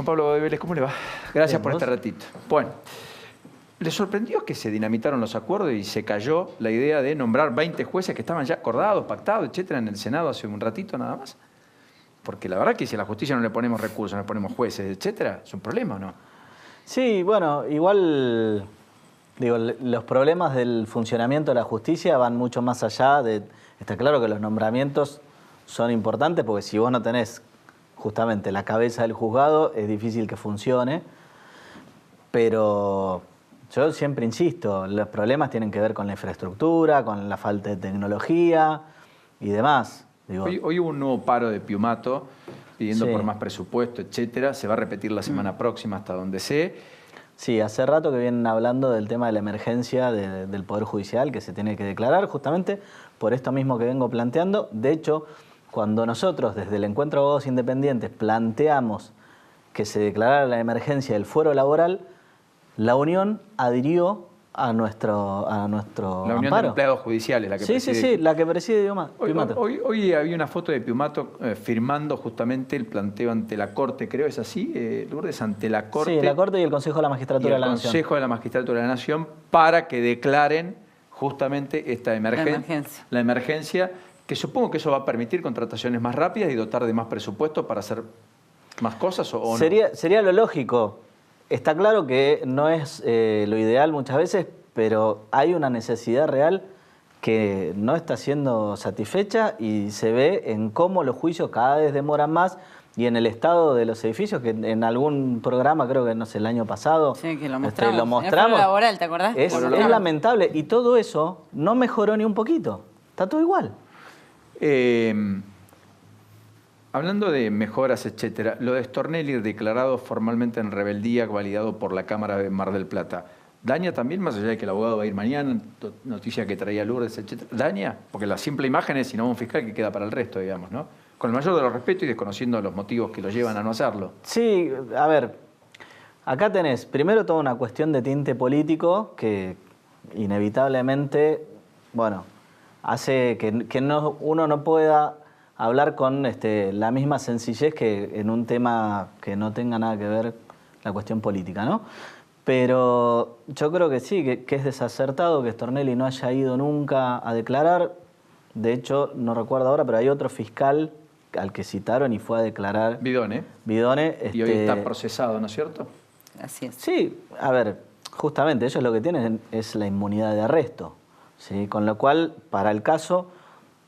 Juan Pablo Vélez, ¿cómo le va? Gracias Bien, por ¿vos? este ratito. Bueno, ¿le sorprendió que se dinamitaron los acuerdos y se cayó la idea de nombrar 20 jueces que estaban ya acordados, pactados, etcétera, en el Senado hace un ratito nada más? Porque la verdad que si a la justicia no le ponemos recursos, no le ponemos jueces, etcétera, es un problema, ¿o no? Sí, bueno, igual, digo, los problemas del funcionamiento de la justicia van mucho más allá de... Está claro que los nombramientos son importantes porque si vos no tenés justamente la cabeza del juzgado, es difícil que funcione. Pero yo siempre insisto, los problemas tienen que ver con la infraestructura, con la falta de tecnología y demás. Digo, Hoy hubo un nuevo paro de Piumato pidiendo Sí. por más presupuesto, etcétera. Se va a repetir la semana próxima hasta donde sé. sí, hace rato que vienen hablando del tema de la emergencia del Poder Judicial que se tiene que declarar justamente por esto mismo que vengo planteando. De hecho, cuando nosotros desde el Encuentro de Abogados Independientes planteamos que se declarara la emergencia del fuero laboral, la Unión adhirió a nuestro La Unión de amparo. Empleados Judiciales, la que Sí, preside. sí, la que preside Piumato. Hoy había una foto de Piumato firmando justamente el planteo ante la Corte, creo, ¿es así, Lourdes? Ante la Corte. Sí, la Corte y el Consejo de la Magistratura y de el la Nación. Consejo de la Magistratura de la Nación para que declaren justamente esta la emergencia, que supongo que eso va a permitir contrataciones más rápidas y dotar de más presupuesto para hacer más cosas, ¿o no? Sería lo lógico. Está claro que no es lo ideal muchas veces, pero hay una necesidad real que no está siendo satisfecha y se ve en cómo los juicios cada vez demoran más y en el estado de los edificios, que en algún programa, creo que no sé, el año pasado, Sí, que lo lo mostramos. En el foro laboral, ¿te acordás? Es Lo mostramos. lamentable y todo eso no mejoró ni un poquito. Está todo igual. Hablando de mejoras, etcétera, lo de Stornelli declarado formalmente en rebeldía, validado por la Cámara de Mar del Plata, ¿daña también, más allá de que el abogado va a ir mañana, noticia que traía Lourdes, etcétera? ¿Daña? Porque la simple imagen es, si no, un fiscal que queda para el resto, digamos, ¿no? Con el mayor de los respetos y desconociendo los motivos que lo llevan a no hacerlo. Sí, a ver, acá tenés primero toda una cuestión de tinte político que inevitablemente, bueno, hace que uno no pueda hablar con la misma sencillez que en un tema que no tenga nada que ver la cuestión política, ¿no? Pero yo creo que sí, que es desacertado que Stornelli no haya ido nunca a declarar. De hecho, no recuerdo ahora, pero hay otro fiscal al que citaron y fue a declarar. Bidone. Bidone. Y hoy está procesado, ¿no es cierto? Así es. Sí, a ver, justamente ellos lo que tienen es la inmunidad de arresto, ¿sí? Con lo cual, para el caso,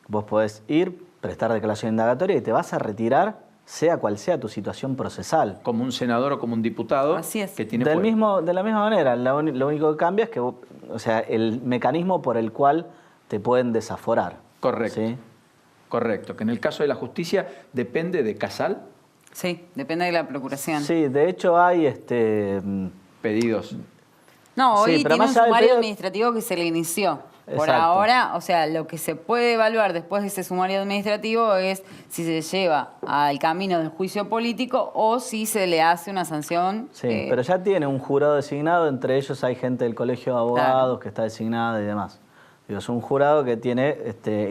vos podés ir, prestar declaración indagatoria y te vas a retirar, sea cual sea tu situación procesal. Como un senador o como un diputado. Así es. Que tiene De fuero. la misma manera, lo único que cambia es que, o sea, el mecanismo por el cual te pueden desaforar. Correcto. ¿Sí? Correcto. Que en el caso de la justicia depende de Casal, Sí, depende de la procuración. Sí, de hecho hay pedidos. No, hoy Sí, pero tiene más un allá del sumario pedido- administrativo que se le inició. Por Exacto. ahora, o sea, lo que se puede evaluar después de ese sumario administrativo es si se lleva al camino del juicio político o si se le hace una sanción. Sí, pero ya tiene un jurado designado, entre ellos hay gente del Colegio de Abogados que está designada y demás. Digo, es un jurado que tiene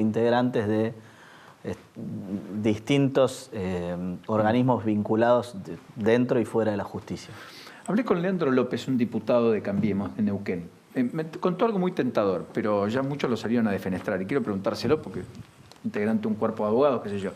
integrantes de distintos organismos vinculados dentro y fuera de la justicia. Hablé con Leandro López, un diputado de Cambiemos, de Neuquén. Me contó algo muy tentador, pero ya muchos lo salieron a defenestrar. Y quiero preguntárselo porque integrante de un cuerpo de abogados, qué sé yo.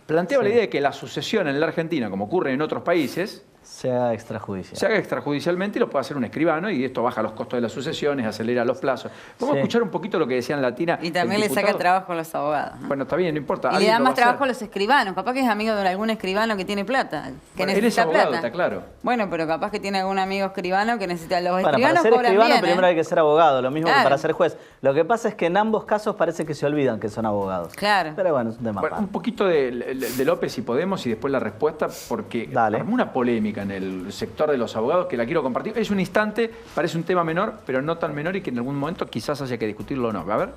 Planteaba la idea de que la sucesión en la Argentina, como ocurre en otros países, Sea extrajudicial. se haga extrajudicialmente y lo puede hacer un escribano y esto baja los costos de las sucesiones, acelera los plazos. Vamos a escuchar un poquito lo que decía en Latina. Y también el le saca diputado. trabajo a los abogados, ¿no? Bueno, está bien, no importa. Y le alguien da lo va más trabajo a hacer. los escribanos. Capaz que es amigo de algún escribano que tiene plata, que Bueno, él es necesita abogado, plata. está claro. Bueno, pero capaz que tiene algún amigo escribano que necesita. Los Para escribanos ser cobran escribano bien, primero ¿eh? hay que ser abogado, lo mismo que Claro. para ser juez. Lo que pasa es que en ambos casos parece que se olvidan que son abogados. Claro. Pero bueno, es un tema Bueno, un aparte. poquito de López si podemos y después la respuesta, porque Dale. armó una polémica en el sector de los abogados que la quiero compartir. Es un instante, parece un tema menor, pero no tan menor y que en algún momento quizás haya que discutirlo o no. A ver.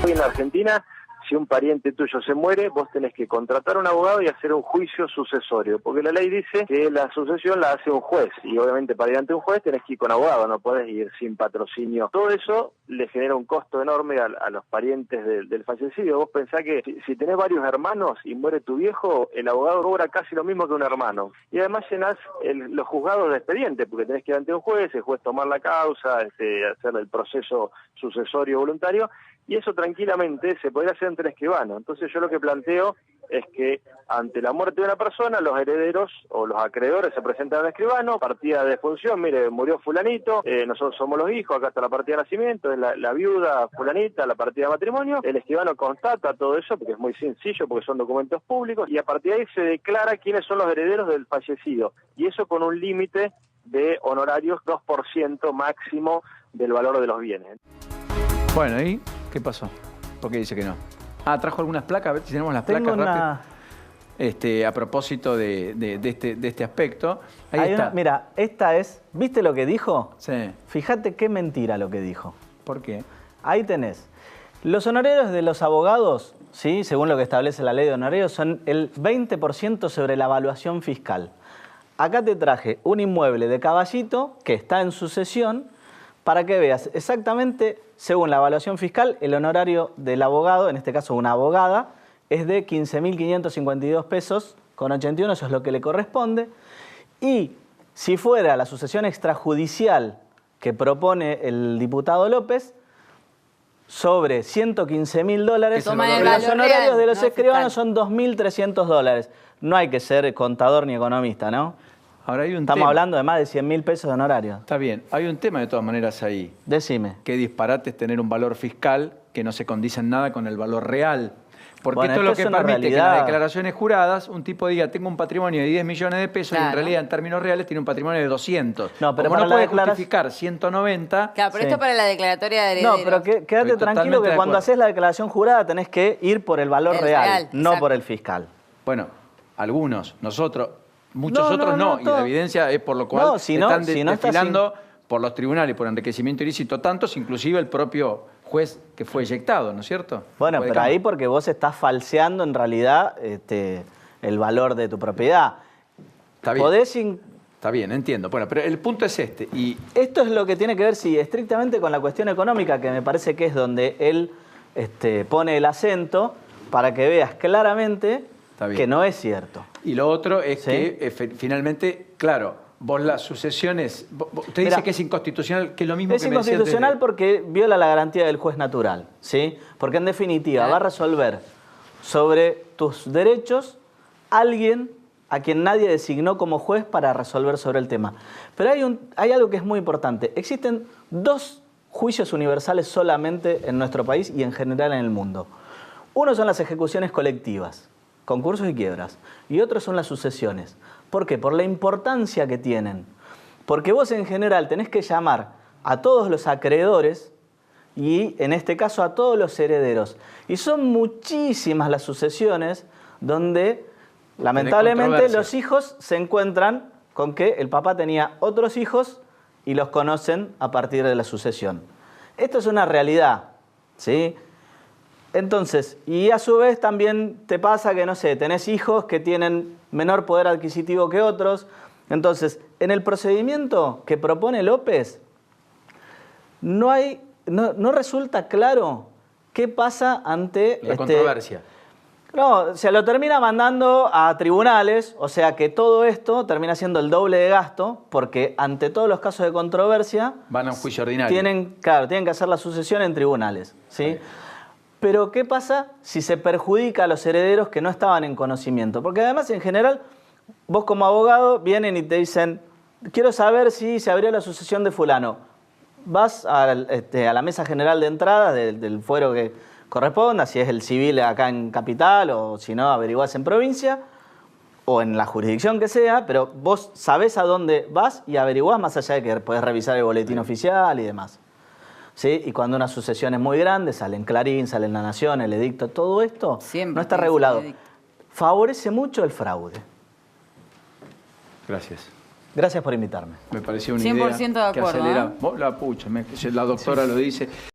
Hoy en la Argentina si un pariente tuyo se muere, vos tenés que contratar a un abogado y hacer un juicio sucesorio, porque la ley dice que la sucesión la hace un juez, y obviamente para ir ante un juez tenés que ir con abogado, no podés ir sin patrocinio. Todo eso le genera un costo enorme a los parientes del fallecido. Vos pensás que si tenés varios hermanos y muere tu viejo, el abogado cobra casi lo mismo que un hermano. Y además llenás los juzgados de expediente, porque tenés que ir ante un juez, el juez tomar la causa, hacer el proceso sucesorio voluntario, y eso tranquilamente se podría hacer entre escribanos. Entonces yo lo que planteo es que ante la muerte de una persona, los herederos o los acreedores se presentan al escribano, partida de defunción, mire, murió fulanito, nosotros somos los hijos, acá está la partida de nacimiento, es la viuda fulanita, la partida de matrimonio, el escribano constata todo eso, porque es muy sencillo, porque son documentos públicos, y a partir de ahí se declara quiénes son los herederos del fallecido, y eso con un límite de honorarios 2% máximo del valor de los bienes. Bueno, ¿y qué pasó? ¿Por qué dice que no? Ah, trajo algunas placas, a ver si tenemos las placas rápido. A propósito de este aspecto. Ahí está. Mira, esta es, ¿viste lo que dijo? Sí. Fíjate qué mentira lo que dijo. ¿Por qué? Ahí tenés. Los honorarios de los abogados, ¿sí? Según lo que establece la ley de honorarios, son el 20% sobre la evaluación fiscal. Acá te traje un inmueble de Caballito que está en sucesión para que veas exactamente, según la evaluación fiscal, el honorario del abogado, en este caso una abogada, es de 15.552 pesos con 81, eso es lo que le corresponde. Y si fuera la sucesión extrajudicial que propone el diputado López, sobre $115.000, los honorarios de los escribanos son $2.300. No hay que ser contador ni economista, ¿no? Ahora hay un Estamos tema. hablando de más de 100.000 pesos de honorario. Está bien. Hay un tema de todas maneras ahí. Decime. Qué disparate es tener un valor fiscal que no se condice en nada con el valor real. Porque Bueno, esto es lo que una permite que en realidad. las declaraciones juradas un tipo diga tengo un patrimonio de 10 millones de pesos y en Claro. realidad en términos reales tiene un patrimonio de 200. No, pero como para no la puede declaración- justificar 190, Claro, pero Sí. esto para la declaratoria de herederos. No, pero quédate Estoy tranquilo totalmente que de cuando acuerdo. haces la declaración jurada tenés que ir por el valor El real, real, no exacto. por el fiscal. bueno, algunos, nosotros, muchos No, otros no, y todo. la evidencia es por lo cual No, si no- están si no está desfilando por los tribunales por enriquecimiento ilícito tantos, inclusive el propio juez que fue eyectado, ¿no es cierto? Bueno, Juez de pero ahí Cámara. porque vos estás falseando en realidad el valor de tu propiedad. Está bien. Podés Está bien, entiendo. Bueno, pero el punto es este. Y Esto es lo que tiene que ver, sí, estrictamente con la cuestión económica, que me parece que es donde él pone el acento para que veas claramente Está bien. que no es cierto. Y lo otro es Sí. que finalmente, claro, vos las sucesiones, usted Mirá, dice que es inconstitucional, que es lo mismo Es que me decía inconstitucional desde- porque viola la garantía del juez natural, ¿sí? Porque en definitiva Claro. va a resolver sobre tus derechos alguien a quien nadie designó como juez para resolver sobre el tema. Pero hay algo que es muy importante. Existen 2 juicios universales solamente en nuestro país y en general en el mundo. Uno son las ejecuciones colectivas, concursos y quiebras, y otro son las sucesiones. ¿Por qué? Por la importancia que tienen. Porque vos en general tenés que llamar a todos los acreedores y en este caso a todos los herederos. Y son muchísimas las sucesiones donde lamentablemente controversia. los hijos se encuentran con que el papá tenía otros hijos y los conocen a partir de la sucesión. Esto es una realidad, ¿sí? Entonces, y a su vez también te pasa que, no sé, tenés hijos que tienen menor poder adquisitivo que otros. Entonces, en el procedimiento que propone López, no resulta claro qué pasa ante La controversia. No, se lo termina mandando a tribunales, o sea que todo esto termina siendo el doble de gasto, porque ante todos los casos de controversia Van a un juicio ordinario. tienen que hacer la sucesión en tribunales, ¿sí? Pero ¿qué pasa si se perjudica a los herederos que no estaban en conocimiento? Porque además, en general, vos como abogado vienen y te dicen, quiero saber si se abrió la sucesión de fulano. Vas a la mesa general de entrada del fuero que corresponda, si es el civil acá en Capital o si no, averiguás en provincia o en la jurisdicción que sea, pero vos sabés a dónde vas y averiguás más allá de que podés revisar el boletín oficial y demás. ¿Sí? Y cuando una sucesión es muy grande, sale en Clarín, sale en La Nación, el edicto, todo esto Siempre no está tiene regulado. ese edicto. Favorece Favorece mucho el fraude. Gracias. Gracias por invitarme. Me pareció una 100% idea de que acuerdo, acelera. ¿eh? La pucha, la doctora lo dice.